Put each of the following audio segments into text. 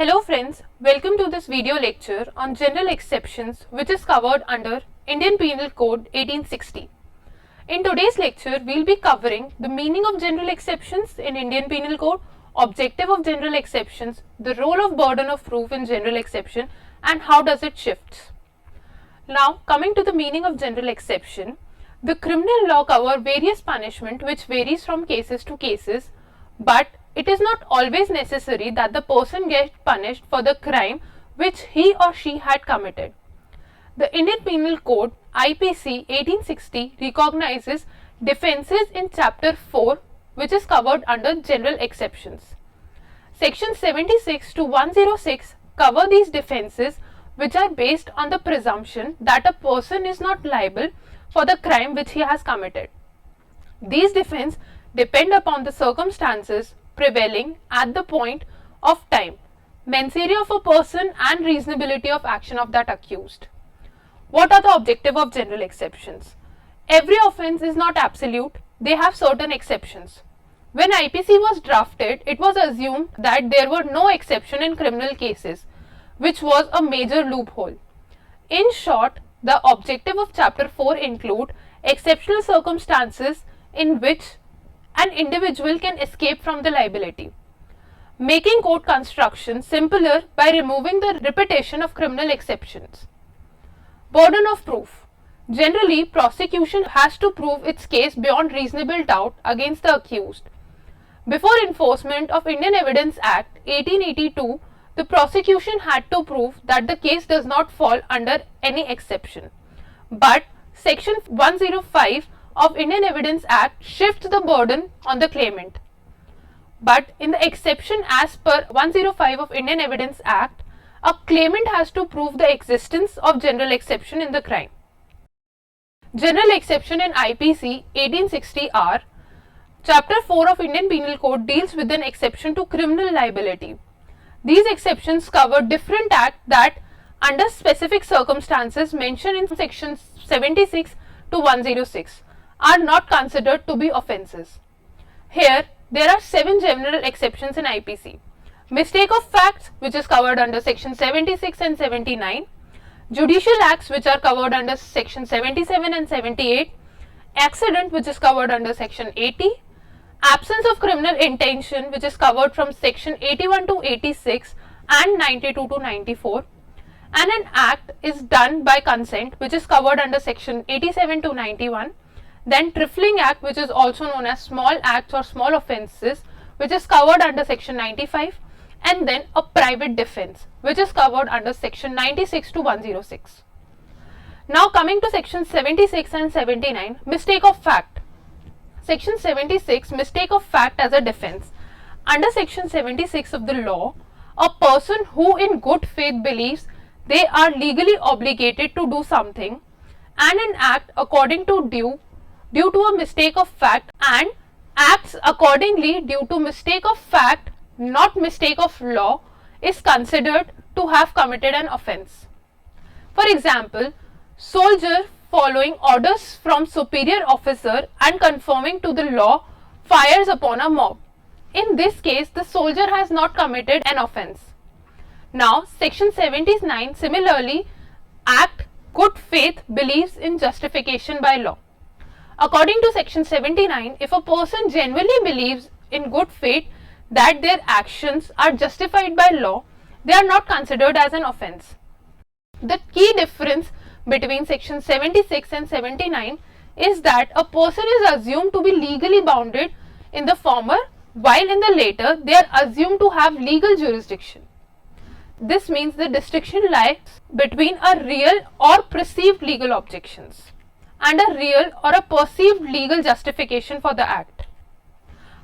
Hello friends, welcome to this video lecture on general exceptions which is covered under Indian Penal Code 1860. In today's lecture, we will be covering the meaning of general exceptions in Indian Penal Code, objective of general exceptions, the role of burden of proof in general exception and how does it shifts. Now coming to the meaning of general exception, the criminal law cover various punishment which varies from cases to cases, but it is not always necessary that the person gets punished for the crime which he or she had committed. The Indian Penal Code IPC 1860 recognizes defences in Chapter 4 which is covered under general exceptions. Sections 76 to 106 cover these defences which are based on the presumption that a person is not liable for the crime which he has committed. These defences depend upon the circumstances prevailing at the point of time, mens rea of a person and reasonability of action of that accused. What are the objective of general exceptions? Every offence is not absolute, they have certain exceptions. When IPC was drafted, it was assumed that there were no exception in criminal cases, which was a major loophole. In short, the objective of Chapter 4 include exceptional circumstances in which an individual can escape from the liability, making court construction simpler by removing the repetition of criminal exceptions. Burden of proof. Generally, prosecution has to prove its case beyond reasonable doubt against the accused. Before enforcement of Indian Evidence Act 1882, the prosecution had to prove that the case does not fall under any exception. But Section 105 of Indian Evidence Act shifts the burden on the claimant. But in the exception as per 105 of Indian Evidence Act, a claimant has to prove the existence of general exception in the crime. General exception in IPC 1860 are: Chapter 4 of Indian Penal Code deals with an exception to criminal liability. These exceptions cover different acts that, under specific circumstances mentioned in sections 76 to 106, are not considered to be offences. Here, there are 7 general exceptions in IPC. Mistake of facts, which is covered under section 76 and 79. Judicial acts, which are covered under section 77 and 78. Accident, which is covered under section 80. Absence of criminal intention, which is covered from section 81 to 86 and 92 to 94. And an act is done by consent, which is covered under section 87 to 91. Then trifling act, which is also known as small acts or small offences, which is covered under section 95. And then a private defence, which is covered under section 96 to 106. Now coming to section 76 and 79, mistake of fact. Section 76, mistake of fact as a defence. Under section 76 of the law, a person who in good faith believes they are legally obligated to do something and an act according to due to a mistake of fact and acts accordingly due to mistake of fact, not mistake of law, is considered to have committed an offence. For example, soldier following orders from superior officer and conforming to the law fires upon a mob. In this case, the soldier has not committed an offence. Now, section 79 similarly act good faith believes in justification by law. According to section 79, if a person genuinely believes in good faith that their actions are justified by law, they are not considered as an offence. The key difference between section 76 and 79 is that a person is assumed to be legally bounded in the former, while in the later they are assumed to have legal jurisdiction. This means the distinction lies between a real or perceived legal objections and a real or a perceived legal justification for the act.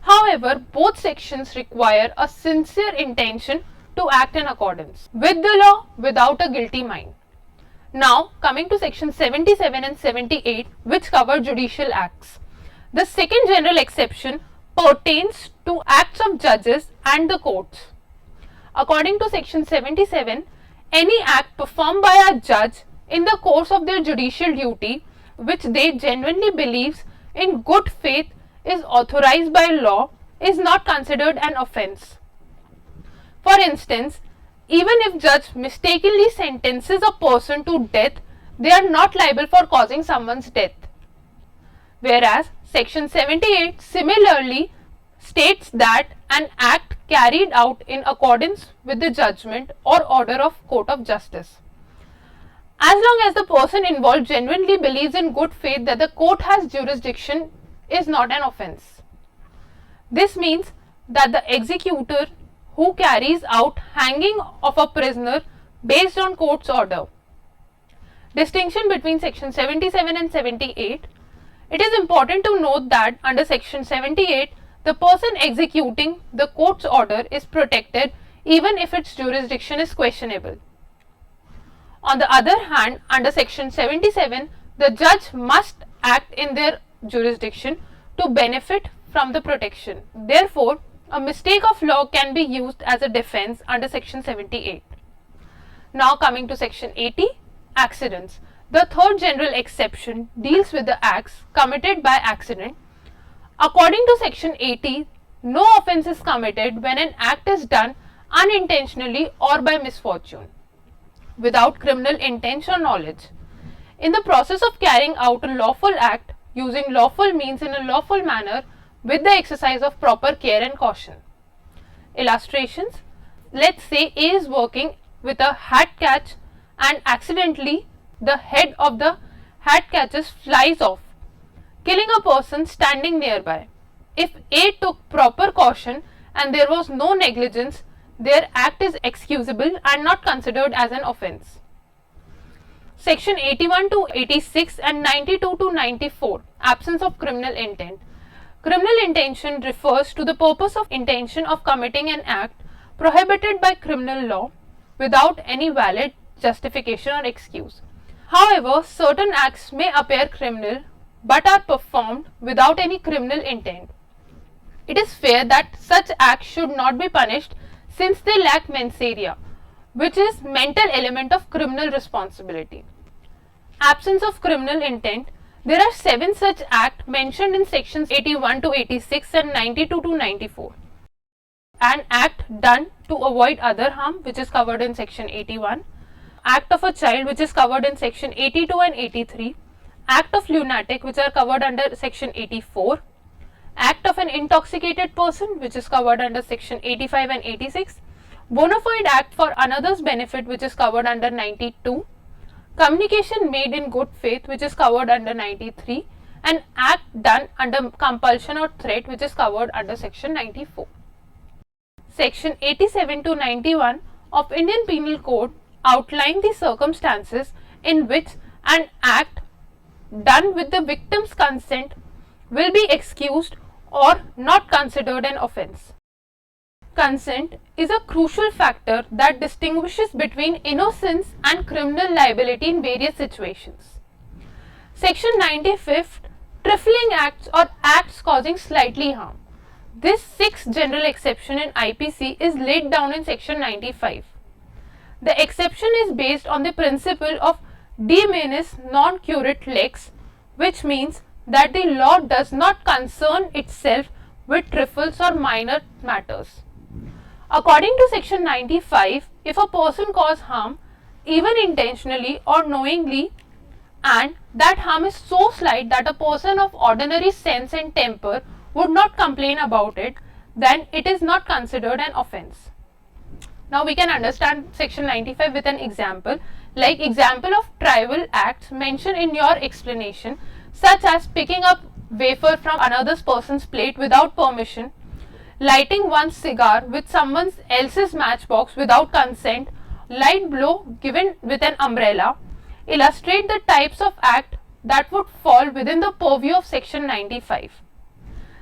However, both sections require a sincere intention to act in accordance with the law without a guilty mind. Now, coming to section 77 and 78, which cover judicial acts. The second general exception pertains to acts of judges and the courts. According to section 77, any act performed by a judge in the course of their judicial duty, which they genuinely believes in good faith is authorized by law, is not considered an offence. For instance, even if judge mistakenly sentences a person to death, they are not liable for causing someone's death. Whereas section 78 similarly states that an act carried out in accordance with the judgment or order of court of justice, as long as the person involved genuinely believes in good faith that the court has jurisdiction, is not an offence. This means that the executor who carries out hanging of a prisoner based on court's order. Distinction between section 77 and 78. It is important to note that under section 78, the person executing the court's order is protected even if its jurisdiction is questionable. On the other hand, under section 77, the judge must act in their jurisdiction to benefit from the protection. Therefore, a mistake of law can be used as a defense under section 78. Now coming to section 80, accidents. The third general exception deals with the acts committed by accident. According to section 80, no offence is committed when an act is done unintentionally or by misfortune, without criminal intent or knowledge. In the process of carrying out a lawful act, using lawful means in a lawful manner, with the exercise of proper care and caution. Illustrations. Let's say A is working with a hat catch and accidentally the head of the hat catches flies off, killing a person standing nearby. If A took proper caution and there was no negligence, their act is excusable and not considered as an offence. Section 81 to 86 and 92 to 94, absence of criminal intent. Criminal intention refers to the purpose of intention of committing an act prohibited by criminal law without any valid justification or excuse. However, certain acts may appear criminal but are performed without any criminal intent. It is fair that such acts should not be punished since they lack mens rea, which is mental element of criminal responsibility. Absence of criminal intent. There are 7 such acts mentioned in sections 81 to 86 and 92 to 94. An act done to avoid other harm, which is covered in section 81. Act of a child, which is covered in section 82 and 83. Act of lunatic, which are covered under section 84. Act of an intoxicated person, which is covered under section 85 and 86. Bona fide act for another's benefit, which is covered under 92. Communication made in good faith, which is covered under 93, and act done under compulsion or threat, which is covered under section 94. Section 87 to 91 of Indian Penal Code outline the circumstances in which an act done with the victim's consent will be excused or not considered an offence. Consent is a crucial factor that distinguishes between innocence and criminal liability in various situations. Section 95, trifling acts or acts causing slightly harm. This 6th general exception in IPC is laid down in section 95. The exception is based on the principle of de minimis non curat lex, which means that the law does not concern itself with trifles or minor matters. According to section 95, if a person cause harm, even intentionally or knowingly, and that harm is so slight that a person of ordinary sense and temper would not complain about it, then it is not considered an offence. Now we can understand section 95 with an example, like example of trivial acts mentioned in your explanation, such as picking up wafer from another person's plate without permission, lighting one's cigar with someone else's matchbox without consent, light blow given with an umbrella, illustrate the types of act that would fall within the purview of section 95.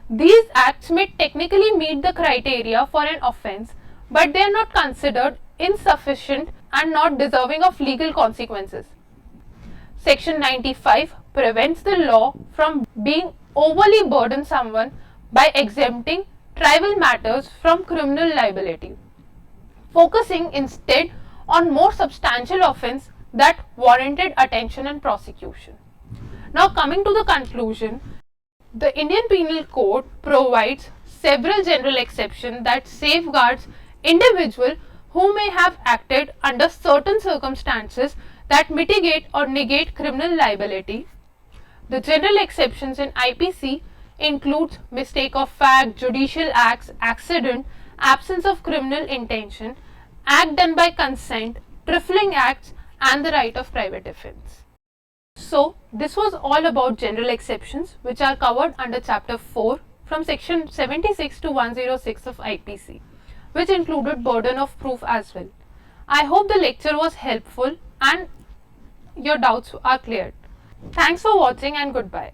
These acts may technically meet the criteria for an offence, but they are not considered insufficient and not deserving of legal consequences. Section 95 prevents the law from being overly burden someone by exempting trivial matters from criminal liability, focusing instead on more substantial offence that warranted attention and prosecution. Now coming to the conclusion, the Indian Penal Code provides several general exceptions that safeguards individuals who may have acted under certain circumstances that mitigate or negate criminal liability. The general exceptions in IPC include mistake of fact, judicial acts, accident, absence of criminal intention, act done by consent, trifling acts, and the right of private defense. So, this was all about general exceptions which are covered under chapter 4 from section 76 to 106 of IPC, which included burden of proof as well. I hope the lecture was helpful and your doubts are cleared. Thanks for watching and goodbye.